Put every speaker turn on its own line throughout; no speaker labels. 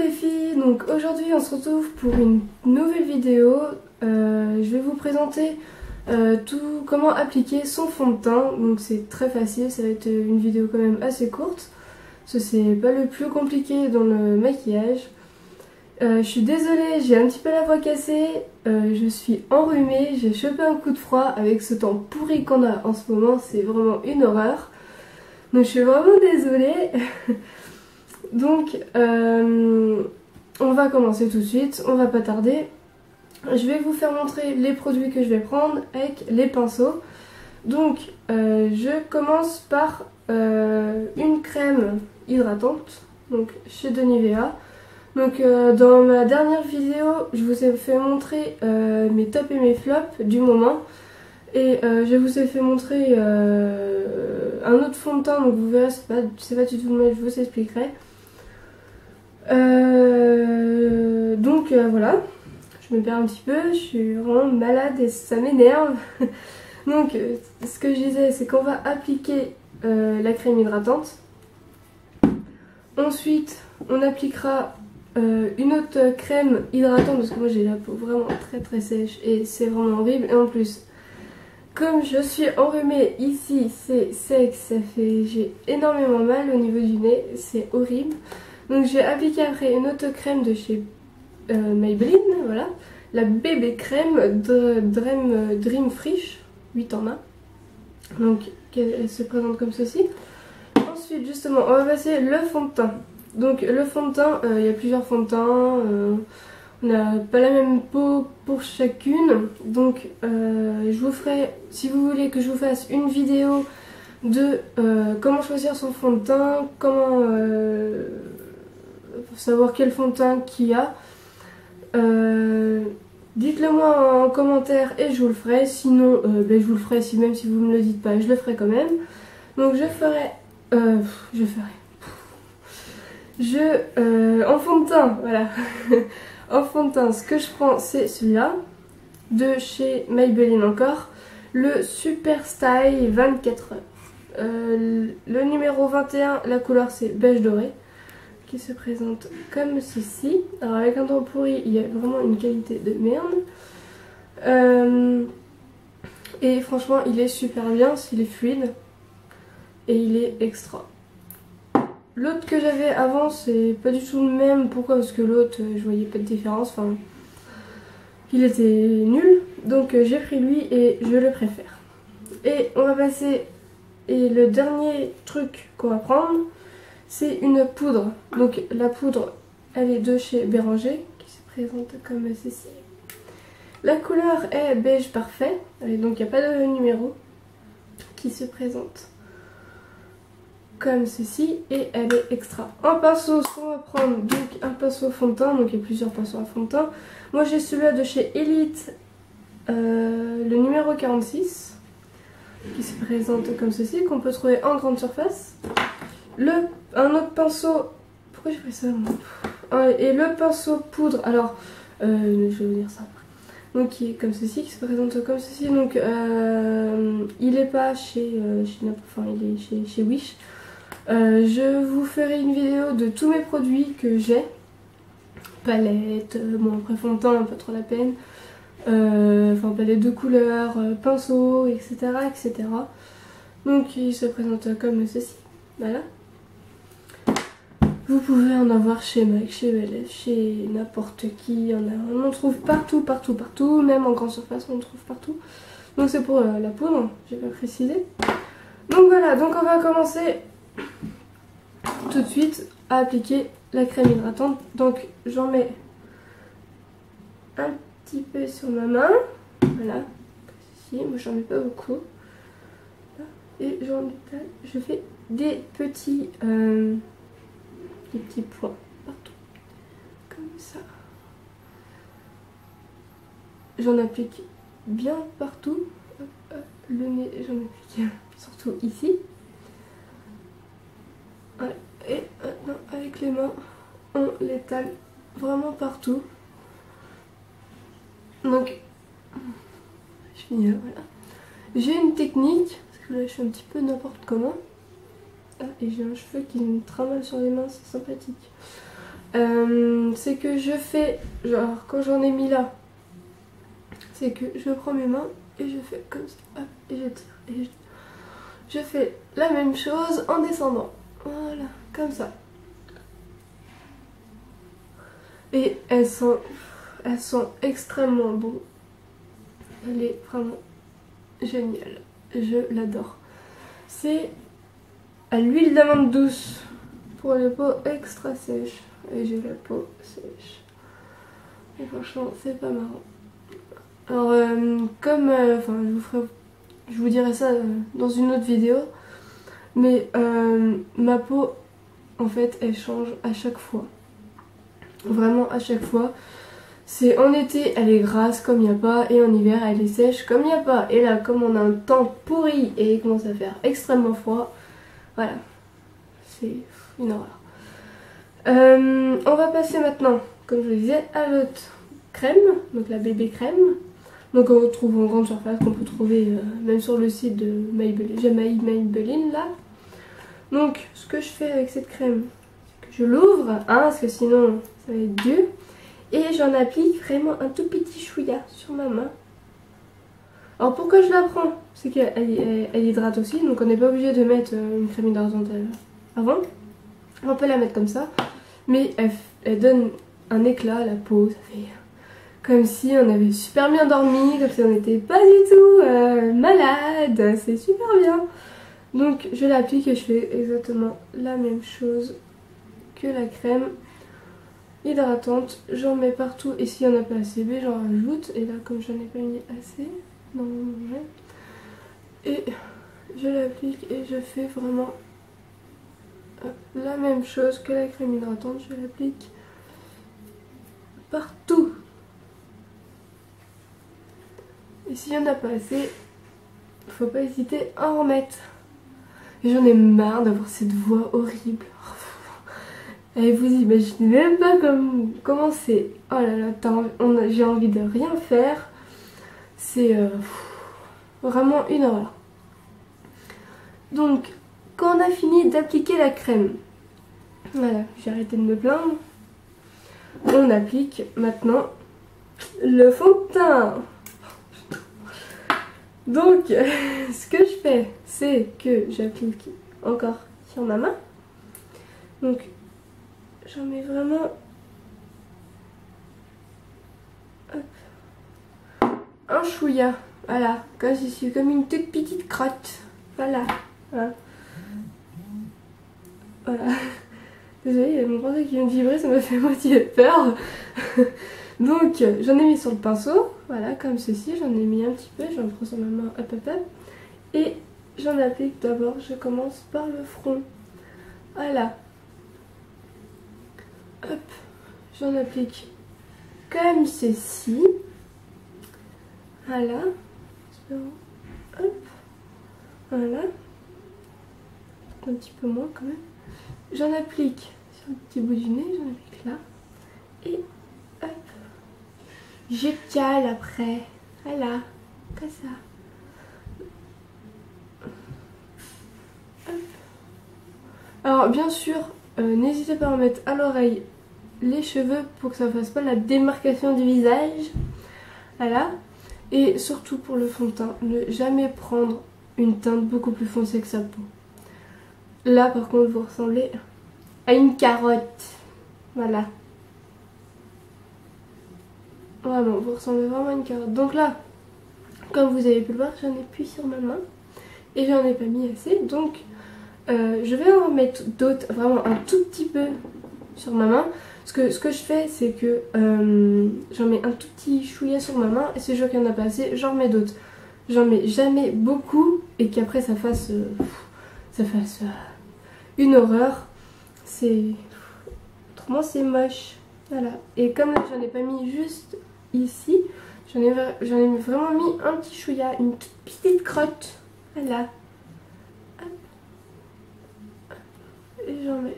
les filles, donc aujourd'hui on se retrouve pour une nouvelle vidéo. Je vais vous présenter comment appliquer son fond de teint. Donc c'est très facile, ça va être une vidéo quand même assez courte. Ce c'est pas le plus compliqué dans le maquillage. Je suis désolée, j'ai un petit peu la voix cassée, je suis enrhumée, j'ai chopé un coup de froid avec ce temps pourri qu'on a en ce moment, c'est vraiment une horreur. Donc je suis vraiment désolée. Donc on va commencer tout de suite, on va pas tarder. Je vais vous faire montrer les produits que je vais prendre avec les pinceaux. Donc je commence par une crème hydratante, donc chez de Nivea. Donc dans ma dernière vidéo, je vous ai fait montrer mes tops et mes flops du moment. Et je vous ai fait montrer un autre fond de teint, donc vous verrez, c'est pas du tout le même, je vous expliquerai. Voilà, je me perds un petit peu, je suis vraiment malade et ça m'énerve. Donc ce que je disais, c'est qu'on va appliquer la crème hydratante. Ensuite, on appliquera une autre crème hydratante parce que moi j'ai la peau vraiment très sèche et c'est vraiment horrible. Et en plus, comme je suis enrhumée ici, c'est sec, j'ai énormément mal au niveau du nez, c'est horrible. Donc je vais appliquer après une autre crème de chez Maybelline, voilà, la bébé crème de Dream Fresh 8 en 1. Donc elle se présente comme ceci. Ensuite justement on va passer le fond de teint. Donc le fond de teint, il y a plusieurs fonds de teint, on n'a pas la même peau pour chacune. Donc je vous ferai, si vous voulez que je vous fasse une vidéo de comment choisir son fond de teint, comment savoir quel fond de teint qu'il y a, dites-le moi en commentaire et je vous le ferai. Sinon je vous le ferai, même si vous ne me le dites pas, je le ferai quand même. Donc en fond de teint, voilà. En fond de teint, ce que je prends, c'est celui-là, de chez Maybelline encore, le Super Style 24 heures. Le numéro 21, la couleur c'est beige doré, qui se présente comme ceci. Alors avec un temps pourri, il y a vraiment une qualité de merde. Et franchement, il est super bien, il est fluide, et il est extra. L'autre que j'avais avant, c'est pas du tout le même. Pourquoi? Parce que l'autre, je voyais pas de différence. Enfin, il était nul. Donc j'ai pris lui et je le préfère. Et on va passer. Et le dernier truc qu'on va prendre, c'est une poudre. Donc la poudre, elle est de chez Béranger, qui se présente comme ceci. La couleur est beige parfait. Et donc il n'y a pas de numéro, qui se présente comme ceci et elle est extra. En pinceau, ce qu'on va prendre, donc un pinceau fond de teint, donc il y a plusieurs pinceaux à fond de teint. Moi j'ai celui-là de chez Elite, le numéro 46, qui se présente comme ceci, qu'on peut trouver en grande surface. Un autre pinceau, pourquoi j'ai pris ça? Et le pinceau poudre, alors je vais vous dire ça. Donc qui est comme ceci, qui se présente comme ceci. Donc il est pas chez enfin il est chez Wish. Je vous ferai une vidéo de tous mes produits que j'ai. Palette, bon après fond de teint, pas trop la peine. Enfin palette de couleurs, pinceau, etc. etc. Donc il se présente comme ceci. Voilà. Vous pouvez en avoir chez MAC, chez Belef, chez n'importe qui. On en trouve partout, même en grande surface on en trouve partout. Donc c'est pour la poudre, j'ai pas précisé. Donc voilà, donc on va commencer tout de suite à appliquer la crème hydratante. Donc j'en mets un petit peu sur ma main, voilà, ici. Moi j'en mets pas beaucoup, et je fais des petits points partout, comme ça. J'en applique bien partout. Le nez, j'en applique surtout ici. Et maintenant avec les mains on l'étale vraiment partout. Donc je finis là, voilà. J'ai une technique, parce que là je suis un petit peu n'importe comment. Ah, et j'ai un cheveu qui me trimballe sur les mains, c'est sympathique. c'est que je fais, genre quand j'en ai mis là, c'est que je prends mes mains et je fais comme ça, hop, et je tire, et je fais la même chose en descendant, voilà, comme ça. Et elles sont extrêmement bonnes. Elle est vraiment géniale, je l'adore. C'est à l'huile d'amande douce pour les peaux extra sèches. Et j'ai la peau sèche. Et franchement, c'est pas marrant. Alors, enfin, je vous dirai ça dans une autre vidéo. Mais ma peau, en fait, elle change à chaque fois. Vraiment à chaque fois. C'est en été, elle est grasse comme il n'y a pas. Et en hiver, elle est sèche comme il n'y a pas. Et là, comme on a un temps pourri et il commence à faire extrêmement froid, voilà. C'est une horreur. On va passer maintenant, comme je le disais, à l'autre crème, donc la bébé crème. Donc on retrouve en grande surface, qu'on peut trouver même sur le site de Maybelline, Maybelline là. Donc ce que je fais avec cette crème, c'est que je l'ouvre, hein, parce que sinon ça va être dur. Et j'en applique vraiment un tout petit chouïa sur ma main. Alors pourquoi je la prends? C'est qu'elle hydrate aussi, donc on n'est pas obligé de mettre une crème hydratante avant. On peut la mettre comme ça, mais elle donne un éclat à la peau, ça fait comme si on avait super bien dormi, comme si on n'était pas du tout malade, c'est super bien. Donc je l'applique et je fais exactement la même chose que la crème hydratante. J'en mets partout et s'il n'y en a pas assez, j'en rajoute. Et là, comme j'en ai pas mis assez, non, et je l'applique et je fais vraiment la même chose que la crème hydratante. Je l'applique partout. Et s'il n'y en a pas assez, faut pas hésiter à en remettre. Et j'en ai marre d'avoir cette voix horrible. Et vous imaginez même pas comment c'est. Oh là là, j'ai envie de rien faire. C'est vraiment une horreur. Donc, quand on a fini d'appliquer la crème, voilà, j'ai arrêté de me plaindre. On applique maintenant le fond de teint. Donc, ce que je fais, c'est que j'applique encore sur ma main. Donc, j'en mets vraiment un chouïa. Voilà, comme ici, comme une toute petite crotte. Voilà. Voilà. Désolée, il y a mon pinceau qui vient de vibrer, ça m'a fait moitié peur. Donc, j'en ai mis sur le pinceau. Voilà, comme ceci. J'en ai mis un petit peu. J'en prends sur ma main. Hop, hop, hop. Et j'en applique d'abord. Je commence par le front. Voilà. Hop. J'en applique comme ceci. Voilà. Hop. Voilà. Un petit peu moins quand même. J'en applique sur le petit bout du nez, j'en applique là. Et hop. Je cale après. Voilà. Comme ça. Hop. Alors bien sûr, n'hésitez pas à en mettre à l'oreille les cheveux pour que ça ne fasse pas la démarcation du visage. Voilà. Et surtout pour le fond de teint, ne jamais prendre une teinte beaucoup plus foncée que sa peau. Là par contre vous ressemblez à une carotte. Voilà. Vraiment, vous ressemblez vraiment à une carotte. Donc là, comme vous avez pu le voir, j'en ai plus sur ma main. Et j'en ai pas mis assez. Donc je vais en mettre d'autres, vraiment un tout petit peu sur ma main. Parce que ce que je fais, c'est que j'en mets un tout petit chouïa sur ma main. Et si je vois qu'il n'y en a pas assez, j'en mets d'autres. J'en mets jamais beaucoup. Et qu'après ça fasse une horreur. Autrement c'est moche. Voilà. Et comme là j'en ai pas mis juste ici, j'en ai vraiment mis un petit chouïa, une toute petite crotte. Voilà. Hop. Et j'en mets.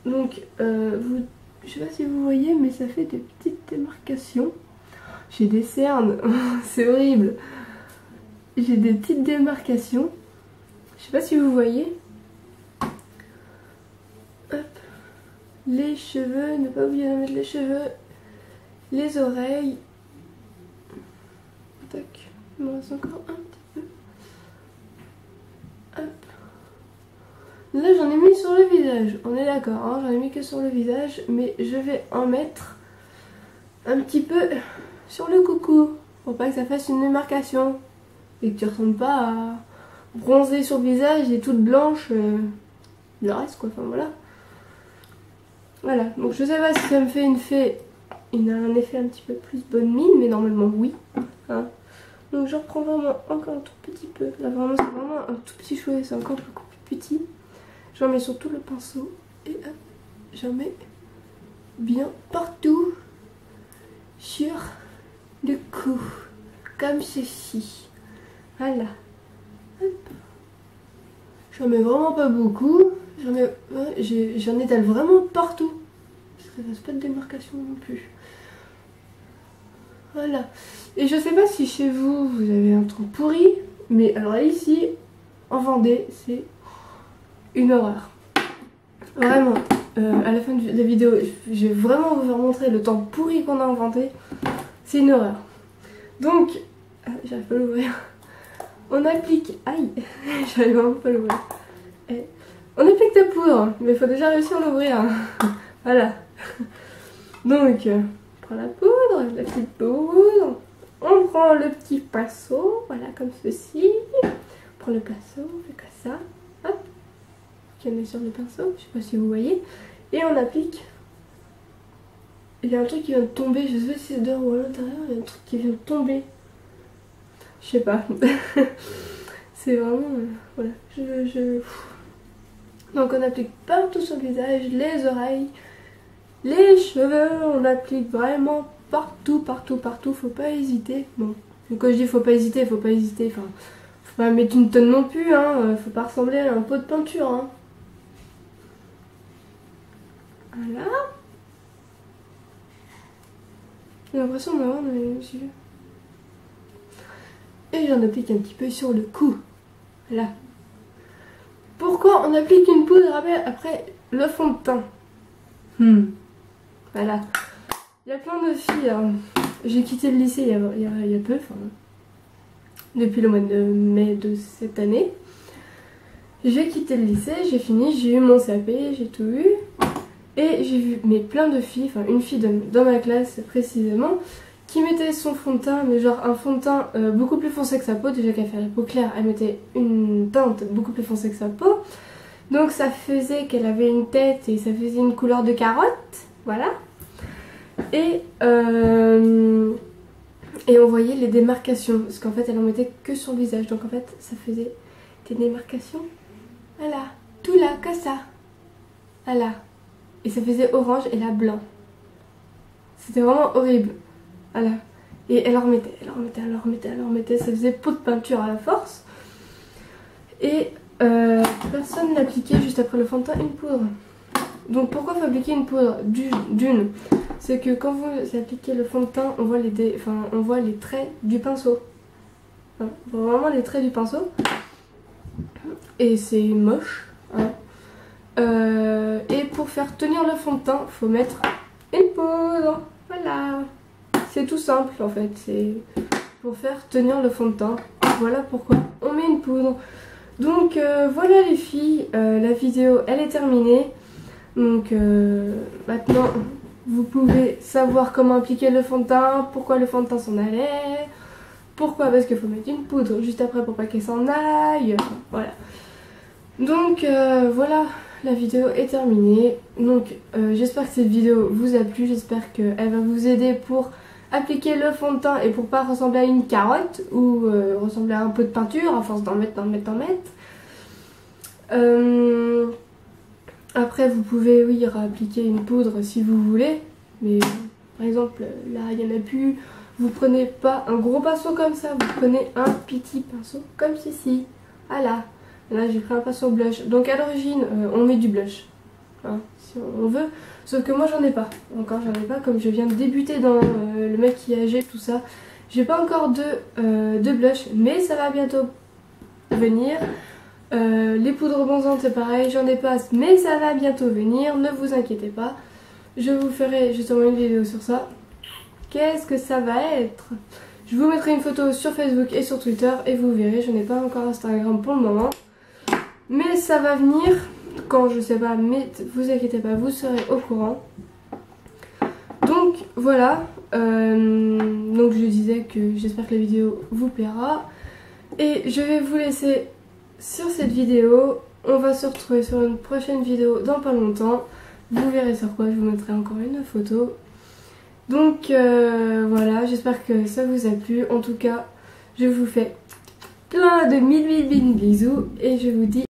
Donc, je sais pas si vous voyez, mais ça fait des petites démarcations. J'ai des cernes, c'est horrible. J'ai des petites démarcations. Je Je sais pas si vous voyez. Hop. Les cheveux, ne pas oublier de mettre les cheveux. Les oreilles. Tac. Il me reste encore un petit peu. Hop. Là j'en ai mis sur le visage, on est d'accord, hein, j'en ai mis que sur le visage, mais je vais en mettre un petit peu sur le coucou, pour pas que ça fasse une démarcation, et que tu ressembles pas à bronzer sur le visage et toute blanche, le reste quoi, enfin voilà. Voilà, donc je sais pas si ça me fait un effet un petit peu plus bonne mine, mais normalement oui. Hein. Donc je reprends vraiment encore un tout petit peu, là vraiment c'est vraiment un tout petit chouet, c'est encore beaucoup plus petit. J'en mets sur tout le pinceau et hop, j'en mets bien partout sur le cou, comme ceci. Voilà. Hop. J'en mets vraiment pas beaucoup, j'en étale vraiment partout, parce que ça fasse pas de démarcation non plus. Voilà. Et je sais pas si chez vous, vous avez un truc pourri, mais alors là, ici, en Vendée, c'est une horreur. Vraiment. À la fin de la vidéo, je vais vraiment vous faire montrer le temps pourri qu'on a inventé. C'est une horreur. Donc, j'arrive pas à l'ouvrir. On applique... Aïe. J'arrive vraiment pas à l'ouvrir. On applique la poudre, mais il faut déjà réussir à l'ouvrir. Voilà. Donc, on prend la poudre, la petite poudre. On prend le petit pinceau, voilà, comme ceci. On prend le pinceau, on fait comme ça. Hop. On met sur le pinceau, je sais pas si vous voyez, et on applique. Il y a un truc qui vient de tomber, je sais pas si c'est dehors ou à l'intérieur, il y a un truc qui vient de tomber. Je sais pas. C'est vraiment... voilà. Donc on applique partout sur le visage, les oreilles, les cheveux, on applique vraiment partout, partout, partout, faut pas hésiter. Bon, quand je dis faut pas hésiter, enfin, faut pas mettre une tonne non plus, hein, faut pas ressembler à un pot de peinture, hein. Voilà. J'ai l'impression d'avoir dans les yeux. Et j'en applique un petit peu sur le cou. Voilà. Pourquoi on applique une poudre après le fond de teint? Voilà. Il y a plein de filles. J'ai quitté le lycée il y a peu, enfin, depuis le mois de mai de cette année. J'ai quitté le lycée, j'ai fini, j'ai eu mon CAP, j'ai tout eu. Et j'ai vu plein de filles, enfin une fille dans ma classe précisément, qui mettait son fond de teint, mais genre un fond de teint beaucoup plus foncé que sa peau. Déjà qu'elle fait la peau claire, elle mettait une teinte beaucoup plus foncée que sa peau. Donc ça faisait qu'elle avait une tête et ça faisait une couleur de carotte, voilà. Et on voyait les démarcations, parce qu'en fait elle en mettait que sur le visage, donc en fait ça faisait des démarcations, voilà, tout là, comme ça, voilà. Et ça faisait orange et là blanc. C'était vraiment horrible. Voilà. Et elle en remettait, ça faisait pot de peinture à la force. Et personne n'appliquait juste après le fond de teint une poudre. Donc pourquoi faut appliquer une poudre? D'une, c'est que quand vous appliquez le fond de teint, on voit les traits du pinceau. Enfin, on voit vraiment les traits du pinceau. Et c'est moche. Hein. Et pour faire tenir le fond de teint, faut mettre une poudre. Voilà. C'est tout simple en fait. C'est pour faire tenir le fond de teint. Voilà pourquoi on met une poudre. Donc voilà les filles, la vidéo elle est terminée. Donc maintenant vous pouvez savoir comment appliquer le fond de teint, pourquoi le fond de teint s'en allait, pourquoi, parce qu'il faut mettre une poudre juste après pour pas qu'elle s'en aille, voilà. Donc voilà, la vidéo est terminée. Donc j'espère que cette vidéo vous a plu, j'espère qu'elle va vous aider pour appliquer le fond de teint et pour pas ressembler à une carotte ou ressembler à un pot de peinture à force d'en mettre. Après vous pouvez oui appliquer une poudre si vous voulez, mais par exemple là il n'y en a plus. Vous prenez pas un gros pinceau comme ça, vous prenez un petit pinceau comme ceci. Voilà. Là j'ai pris un pinceau blush. Donc à l'origine on met du blush, hein, si on veut. Sauf que moi j'en ai pas. Encore j'en ai pas, comme je viens de débuter dans le maquillage et tout ça. J'ai pas encore de blush, mais ça va bientôt venir. Les poudres bonzantes c'est pareil, j'en ai pas mais ça va bientôt venir, ne vous inquiétez pas. Je vous ferai justement une vidéo sur ça. Qu'est-ce que ça va être? Je vous mettrai une photo sur Facebook et sur Twitter et vous verrez, je n'ai pas encore Instagram pour le moment. Mais ça va venir quand je sais pas, mais vous inquiétez pas, vous serez au courant. Donc voilà, donc je disais que j'espère que la vidéo vous plaira. Et je vais vous laisser sur cette vidéo. On va se retrouver sur une prochaine vidéo dans pas longtemps. Vous verrez sur quoi, je vous mettrai encore une photo. Donc voilà, j'espère que ça vous a plu. En tout cas, je vous fais plein de mille bisous et je vous dis